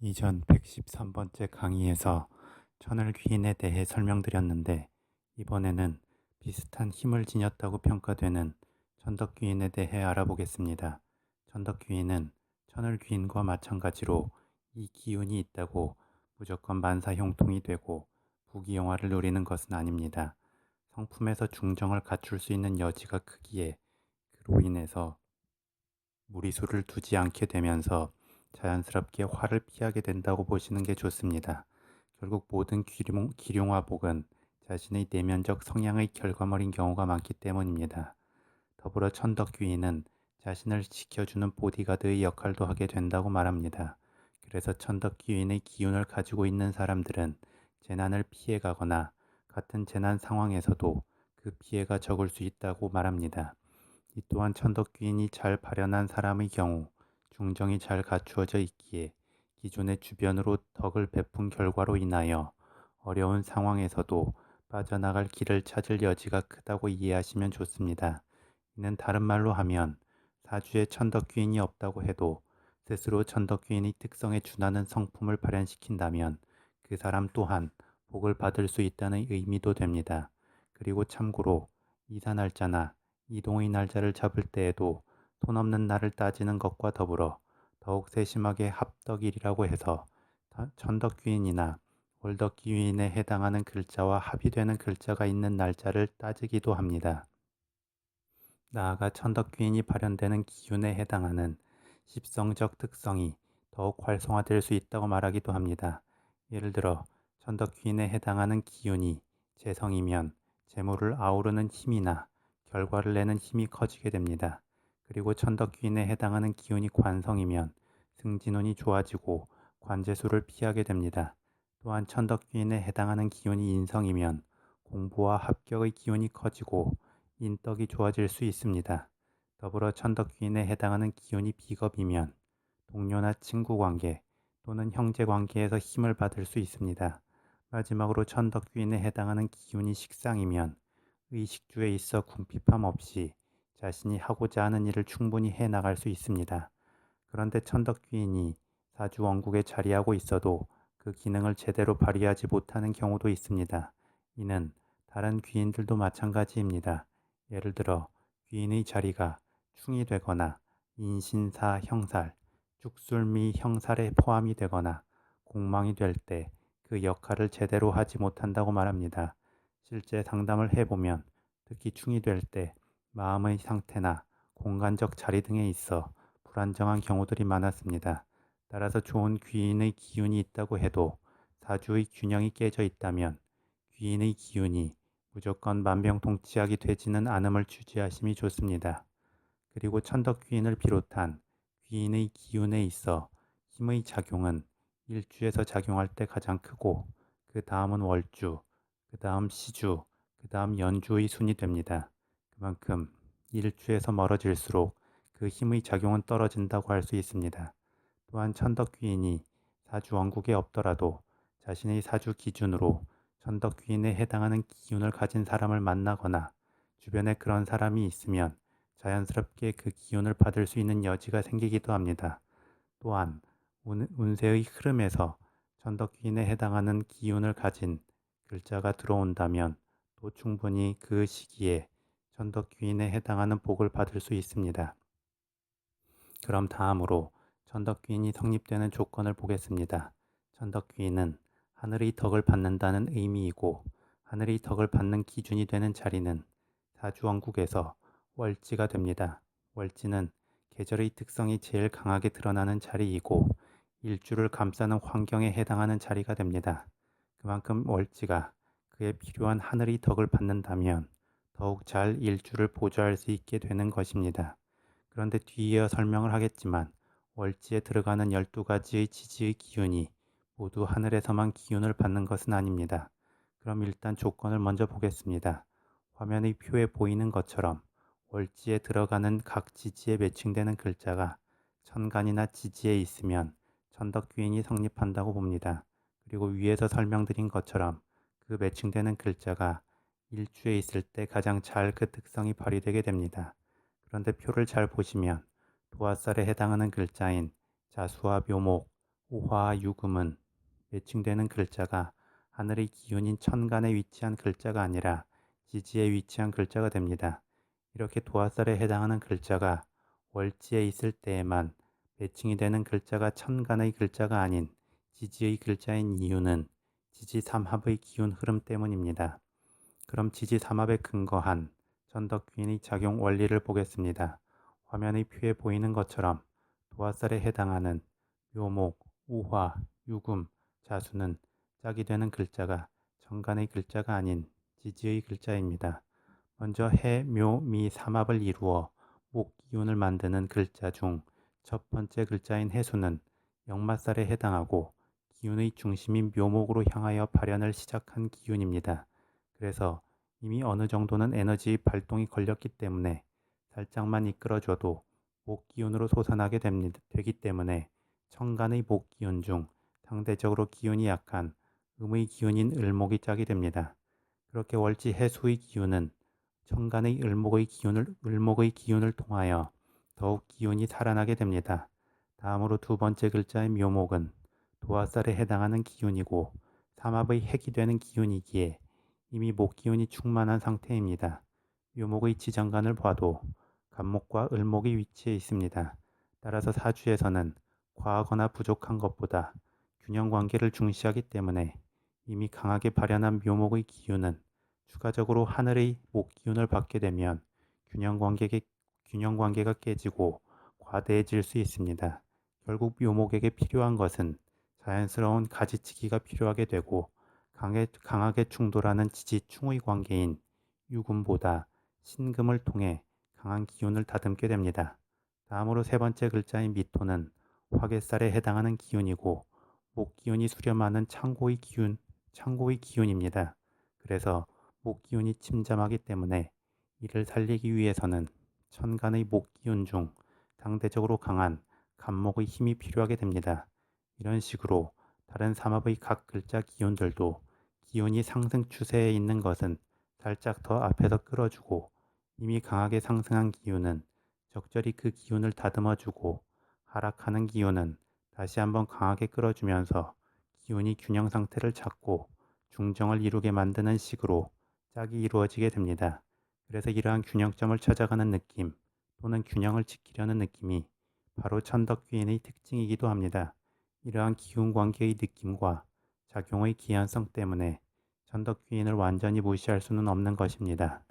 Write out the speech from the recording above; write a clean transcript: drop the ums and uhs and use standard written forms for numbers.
이전 113번째 강의에서 천을귀인에 대해 설명드렸는데, 이번에는 비슷한 힘을 지녔다고 평가되는 천덕귀인에 대해 알아보겠습니다. 천덕귀인은 천을귀인과 마찬가지로 이 기운이 있다고 무조건 만사형통이 되고 부귀영화를 누리는 것은 아닙니다. 성품에서 중정을 갖출 수 있는 여지가 크기에 그로 인해서 무리수를 두지 않게 되면서 자연스럽게 화를 피하게 된다고 보시는 게 좋습니다. 결국 모든 기룡화복은 자신의 내면적 성향의 결과물인 경우가 많기 때문입니다. 더불어 천덕귀인은 자신을 지켜주는 보디가드의 역할도 하게 된다고 말합니다. 그래서 천덕귀인의 기운을 가지고 있는 사람들은 재난을 피해가거나 같은 재난 상황에서도 그 피해가 적을 수 있다고 말합니다. 이 또한 천덕귀인이 잘 발현한 사람의 경우 중정이 잘 갖추어져 있기에 기존의 주변으로 덕을 베푼 결과로 인하여 어려운 상황에서도 빠져나갈 길을 찾을 여지가 크다고 이해하시면 좋습니다. 이는 다른 말로 하면 사주에 천덕귀인이 없다고 해도 스스로 천덕귀인의 특성에 준하는 성품을 발현시킨다면 그 사람 또한 복을 받을 수 있다는 의미도 됩니다. 그리고 참고로 이사 날짜나 이동의 날짜를 잡을 때에도 돈 없는 날을 따지는 것과 더불어 더욱 세심하게 합덕일이라고 해서 천덕귀인이나 월덕귀인에 해당하는 글자와 합의되는 글자가 있는 날짜를 따지기도 합니다. 나아가 천덕귀인이 발현되는 기운에 해당하는 십성적 특성이 더욱 활성화될 수 있다고 말하기도 합니다. 예를 들어 천덕귀인에 해당하는 기운이 재성이면 재물을 아우르는 힘이나 결과를 내는 힘이 커지게 됩니다. 그리고 천덕귀인에 해당하는 기운이 관성이면 승진운이 좋아지고 관재수를 피하게 됩니다. 또한 천덕귀인에 해당하는 기운이 인성이면 공부와 합격의 기운이 커지고 인덕이 좋아질 수 있습니다. 더불어 천덕귀인에 해당하는 기운이 비겁이면 동료나 친구관계 또는 형제관계에서 힘을 받을 수 있습니다. 마지막으로 천덕귀인에 해당하는 기운이 식상이면 의식주에 있어 궁핍함 없이 자신이 하고자 하는 일을 충분히 해나갈 수 있습니다. 그런데 천덕귀인이 사주 원국에 자리하고 있어도 그 기능을 제대로 발휘하지 못하는 경우도 있습니다. 이는 다른 귀인들도 마찬가지입니다. 예를 들어 귀인의 자리가 충이 되거나 인신사 형살, 죽술미 형살에 포함이 되거나 공망이 될 때 그 역할을 제대로 하지 못한다고 말합니다. 실제 상담을 해보면 특히 충이 될 때 마음의 상태나 공간적 자리 등에 있어 불안정한 경우들이 많았습니다. 따라서 좋은 귀인의 기운이 있다고 해도 사주의 균형이 깨져 있다면 귀인의 기운이 무조건 만병통치약이 되지는 않음을 주지하심이 좋습니다. 그리고 천덕귀인을 비롯한 귀인의 기운에 있어 힘의 작용은 일주에서 작용할 때 가장 크고 그 다음은 월주, 그 다음 시주, 그 다음 연주의 순이 됩니다. 그만큼 일주에서 멀어질수록 그 힘의 작용은 떨어진다고 할 수 있습니다. 또한 천덕귀인이 사주 원국에 없더라도 자신의 사주 기준으로 천덕귀인에 해당하는 기운을 가진 사람을 만나거나 주변에 그런 사람이 있으면 자연스럽게 그 기운을 받을 수 있는 여지가 생기기도 합니다. 또한 운세의 흐름에서 천덕귀인에 해당하는 기운을 가진 글자가 들어온다면 또 충분히 그 시기에 천덕귀인에 해당하는 복을 받을 수 있습니다. 그럼 다음으로 천덕귀인이 성립되는 조건을 보겠습니다. 천덕귀인은 하늘의 덕을 받는다는 의미이고 하늘의 덕을 받는 기준이 되는 자리는 사주원국에서 월지가 됩니다. 월지는 계절의 특성이 제일 강하게 드러나는 자리이고 일주를 감싸는 환경에 해당하는 자리가 됩니다. 그만큼 월지가 그에 필요한 하늘의 덕을 받는다면 더욱 잘 일주를 보좌할 수 있게 되는 것입니다. 그런데 뒤이어 설명을 하겠지만 월지에 들어가는 12가지의 지지의 기운이 모두 하늘에서만 기운을 받는 것은 아닙니다. 그럼 일단 조건을 먼저 보겠습니다. 화면의 표에 보이는 것처럼 월지에 들어가는 각 지지에 매칭되는 글자가 천간이나 지지에 있으면 천덕귀인이 성립한다고 봅니다. 그리고 위에서 설명드린 것처럼 그 매칭되는 글자가 일주에 있을 때 가장 잘 그 특성이 발휘되게 됩니다. 그런데 표를 잘 보시면 도화살에 해당하는 글자인 자수와 묘목, 오화와 유금은 매칭되는 글자가 하늘의 기운인 천간에 위치한 글자가 아니라 지지에 위치한 글자가 됩니다. 이렇게 도화살에 해당하는 글자가 월지에 있을 때에만 매칭이 되는 글자가 천간의 글자가 아닌 지지의 글자인 이유는 지지삼합의 기운 흐름 때문입니다. 그럼 지지삼합에 근거한 전덕귀인의 작용 원리를 보겠습니다. 화면의 표에 보이는 것처럼 도화살에 해당하는 묘목, 우화, 유금, 자수는 짝이 되는 글자가 정간의 글자가 아닌 지지의 글자입니다. 먼저 해, 묘, 미, 삼합을 이루어 목 기운을 만드는 글자 중 첫 번째 글자인 해수는 역마살에 해당하고 기운의 중심인 묘목으로 향하여 발현을 시작한 기운입니다. 그래서 이미 어느 정도는 에너지 발동이 걸렸기 때문에 살짝만 이끌어줘도 목 기운으로 솟아나게 되기 때문에 천간의 목 기운 중 상대적으로 기운이 약한 음의 기운인 을목이 짝이 됩니다. 그렇게 월지 해수의 기운은 천간의 을목의 기운을 통하여 더욱 기운이 살아나게 됩니다. 다음으로 두 번째 글자의 묘목은 도화살에 해당하는 기운이고 삼합의 핵이 되는 기운이기에 이미 목 기운이 충만한 상태입니다. 묘목의 지장간을 봐도 간목과 을목이 위치해 있습니다. 따라서 사주에서는 과하거나 부족한 것보다 균형 관계를 중시하기 때문에 이미 강하게 발현한 묘목의 기운은 추가적으로 하늘의 목 기운을 받게 되면 균형 관계가 깨지고 과대해질 수 있습니다. 결국 묘목에게 필요한 것은 자연스러운 가지치기가 필요하게 되고 강하게 충돌하는 지지충의 관계인 유금보다 신금을 통해 강한 기운을 다듬게 됩니다. 다음으로 세 번째 글자인 미토는 화개살에 해당하는 기운이고 목 기운이 수렴하는 창고의 기운입니다. 그래서 목 기운이 침잠하기 때문에 이를 살리기 위해서는 천간의 목 기운 중 상대적으로 강한 간목의 힘이 필요하게 됩니다. 이런 식으로 다른 삼합의 각 글자 기운들도 기운이 상승 추세에 있는 것은 살짝 더 앞에서 끌어주고 이미 강하게 상승한 기운은 적절히 그 기운을 다듬어주고 하락하는 기운은 다시 한번 강하게 끌어주면서 기운이 균형 상태를 찾고 중정을 이루게 만드는 식으로 짝이 이루어지게 됩니다. 그래서 이러한 균형점을 찾아가는 느낌 또는 균형을 지키려는 느낌이 바로 천덕귀인의 특징이기도 합니다. 이러한 기운 관계의 느낌과 작용의 기한성 때문에 천덕귀인을 완전히 무시할 수는 없는 것입니다.